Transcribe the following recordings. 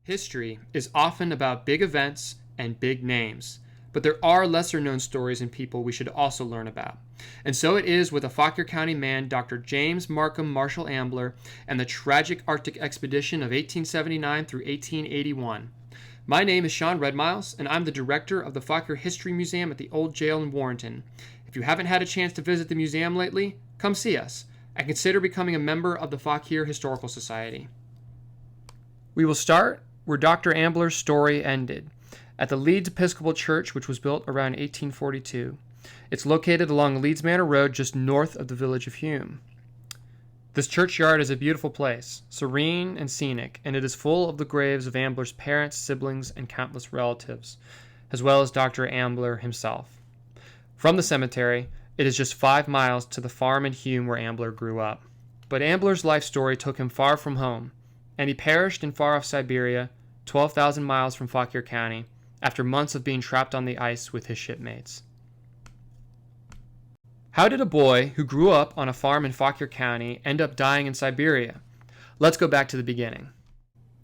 History is often about big events and big names, but there are lesser known stories and people we should also learn about. And so it is with a Fauquier County man, Dr. James Markham Marshall Ambler, and the tragic Arctic expedition of 1879 through 1881. My name is Sean Redmiles, and I'm the director of the Fauquier History Museum at the Old Jail in Warrenton. If you haven't had a chance to visit the museum lately, come see us, and consider becoming a member of the Fauquier Historical Society. We will start where Dr. Ambler's story ended, at the Leeds Episcopal Church, which was built around 1842. It's located along Leeds Manor Road just north of the village of Hume. This churchyard is a beautiful place, serene and scenic, and it is full of the graves of Ambler's parents, siblings, and countless relatives, as well as Dr. Ambler himself. From the cemetery, it is just 5 miles to the farm in Hume where Ambler grew up. But Ambler's life story took him far from home, and he perished in far-off Siberia, 12,000 miles from Fauquier County, after months of being trapped on the ice with his shipmates. How did a boy who grew up on a farm in Fauquier County end up dying in Siberia? Let's go back to the beginning.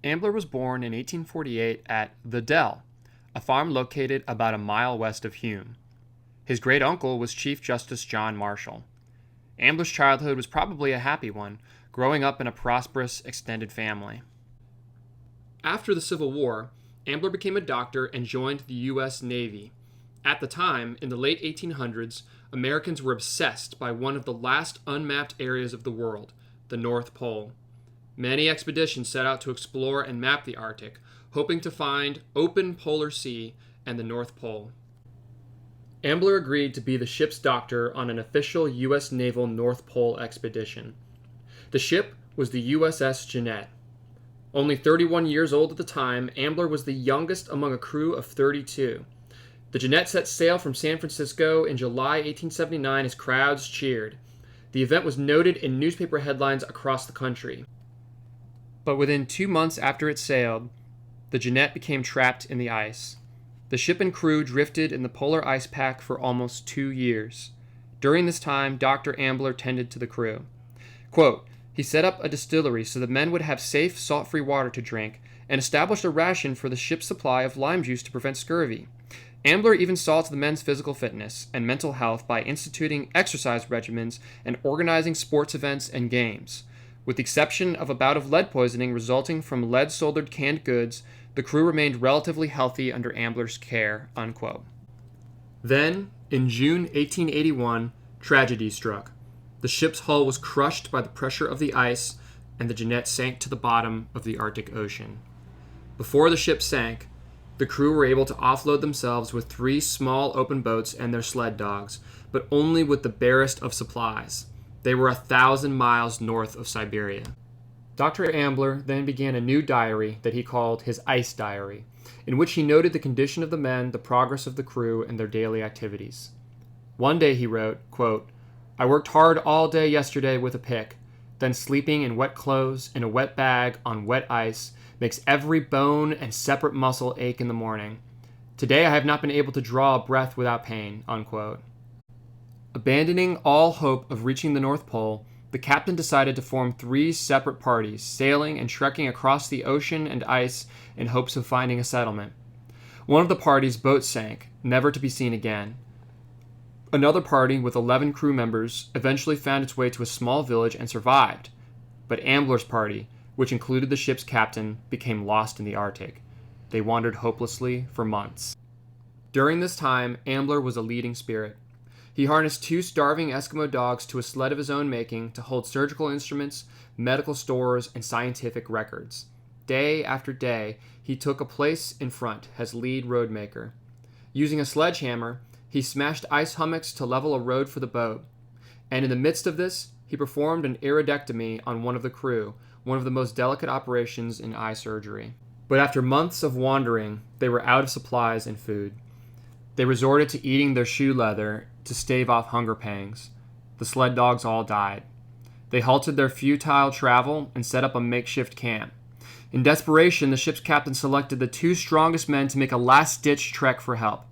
Ambler was born in 1848 at The Dell, a farm located about a mile west of Hume. His great-uncle was Chief Justice John Marshall. Ambler's childhood was probably a happy one, growing up in a prosperous, extended family. After the Civil War, Ambler became a doctor and joined the U.S. Navy. At the time, in the late 1800s, Americans were obsessed by one of the last unmapped areas of the world, the North Pole. Many expeditions set out to explore and map the Arctic, hoping to find open polar sea and the North Pole. Ambler agreed to be the ship's doctor on an official U.S. Naval North Pole expedition. The ship was the U.S.S. Jeannette. Only 31 years old at the time, Ambler was the youngest among a crew of 32. The Jeanette set sail from San Francisco in July 1879 as crowds cheered. The event was noted in newspaper headlines across the country. But within 2 months after it sailed, the Jeanette became trapped in the ice. The ship and crew drifted in the polar ice pack for almost 2 years. During this time, Dr. Ambler tended to the crew. Quote, he set up a distillery so the men would have safe, salt-free water to drink, and established a ration for the ship's supply of lime juice to prevent scurvy. Ambler even saw to the men's physical fitness and mental health by instituting exercise regimens and organizing sports events and games. With the exception of a bout of lead poisoning resulting from lead-soldered canned goods, the crew remained relatively healthy under Ambler's care, unquote. Then, in June 1881, tragedy struck. The ship's hull was crushed by the pressure of the ice, and the Jeanette sank to the bottom of the Arctic Ocean. Before the ship sank, the crew were able to offload themselves with 3 small open boats and their sled dogs, but only with the barest of supplies. They were 1,000 miles north of Siberia. Dr. Ambler then began a new diary that he called his Ice Diary, in which he noted the condition of the men, the progress of the crew, and their daily activities. One day he wrote, quote, I worked hard all day yesterday with a pick, then sleeping in wet clothes in a wet bag on wet ice makes every bone and separate muscle ache in the morning. Today I have not been able to draw a breath without pain, unquote. Abandoning all hope of reaching the North Pole, the captain decided to form 3 separate parties, sailing and trekking across the ocean and ice in hopes of finding a settlement. One of the parties' boat sank, never to be seen again. Another party with 11 crew members eventually found its way to a small village and survived, but Ambler's party, which included the ship's captain, became lost in the Arctic. They wandered hopelessly for months. During this time, Ambler was a leading spirit. He harnessed 2 starving Eskimo dogs to a sled of his own making to hold surgical instruments, medical stores, and scientific records. Day after day, he took a place in front as lead roadmaker. Using a sledgehammer, he smashed ice hummocks to level a road for the boat. And in the midst of this, he performed an iridectomy on one of the crew, one of the most delicate operations in eye surgery. But after months of wandering, they were out of supplies and food. They resorted to eating their shoe leather to stave off hunger pangs. The sled dogs all died. They halted their futile travel and set up a makeshift camp. In desperation, the ship's captain selected the 2 strongest men to make a last-ditch trek for help.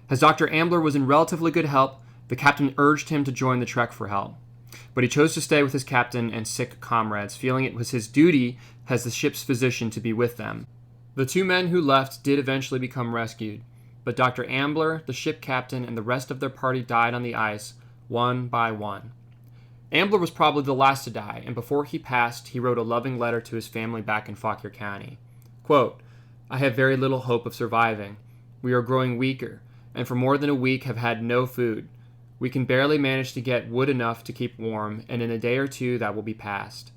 As Dr. Ambler was in relatively good health, the captain urged him to join the trek for help. But he chose to stay with his captain and sick comrades, feeling it was his duty as the ship's physician to be with them. The two men who left did eventually become rescued, but Dr. Ambler, the ship captain, and the rest of their party died on the ice, one by one. Ambler was probably the last to die, and before he passed, he wrote a loving letter to his family back in Fauquier County. Quote, "I have very little hope of surviving. We are growing weaker, and for more than a week have had no food. We can barely manage to get wood enough to keep warm, and in a day or two that will be past.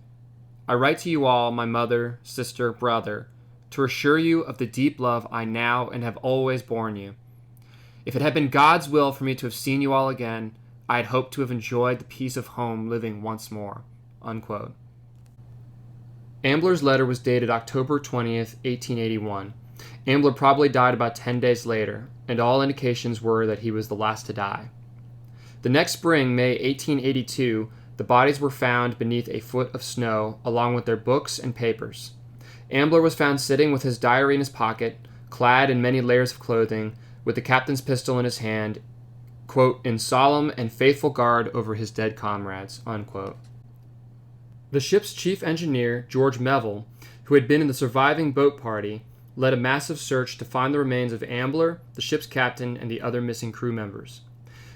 I write to you all, my mother, sister, brother, to assure you of the deep love I now and have always borne you. If it had been God's will for me to have seen you all again, I had hoped to have enjoyed the peace of home living once more." Unquote. Amblers' letter was dated October 20th, 1881. Ambler probably died about 10 days later, and all indications were that he was the last to die. The next spring, May 1882, the bodies were found beneath a foot of snow, along with their books and papers. Ambler was found sitting with his diary in his pocket, clad in many layers of clothing, with the captain's pistol in his hand, quote, "in solemn and faithful guard over his dead comrades." Unquote. The ship's chief engineer, George Melville, who had been in the surviving boat party, led a massive search to find the remains of Ambler, the ship's captain, and the other missing crew members.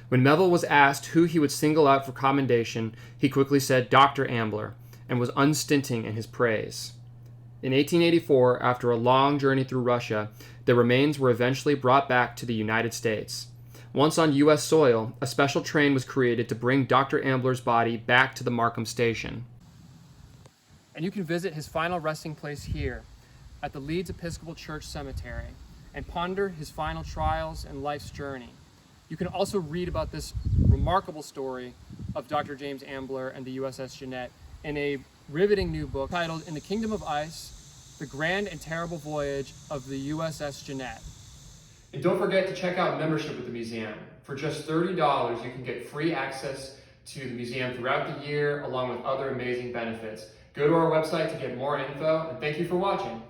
When Melville was asked who he would single out for commendation, he quickly said Dr. Ambler, and was unstinting in his praise. In 1884, after a long journey through Russia, their remains were eventually brought back to the United States. Once on U.S. soil, a special train was created to bring Dr. Ambler's body back to the Markham station. And you can visit his final resting place here, at the Leeds Episcopal Church Cemetery, and ponder his final trials and life's journey. You can also read about this remarkable story of Dr. James Ambler and the U.S.S Jeannette in a riveting new book titled In the Kingdom of Ice, The Grand and Terrible Voyage of the U.S.S Jeannette. And don't forget to check out membership with the museum. For just $30, you can get free access to the museum throughout the year, along with other amazing benefits. Go to our website to get more info, and thank you for watching.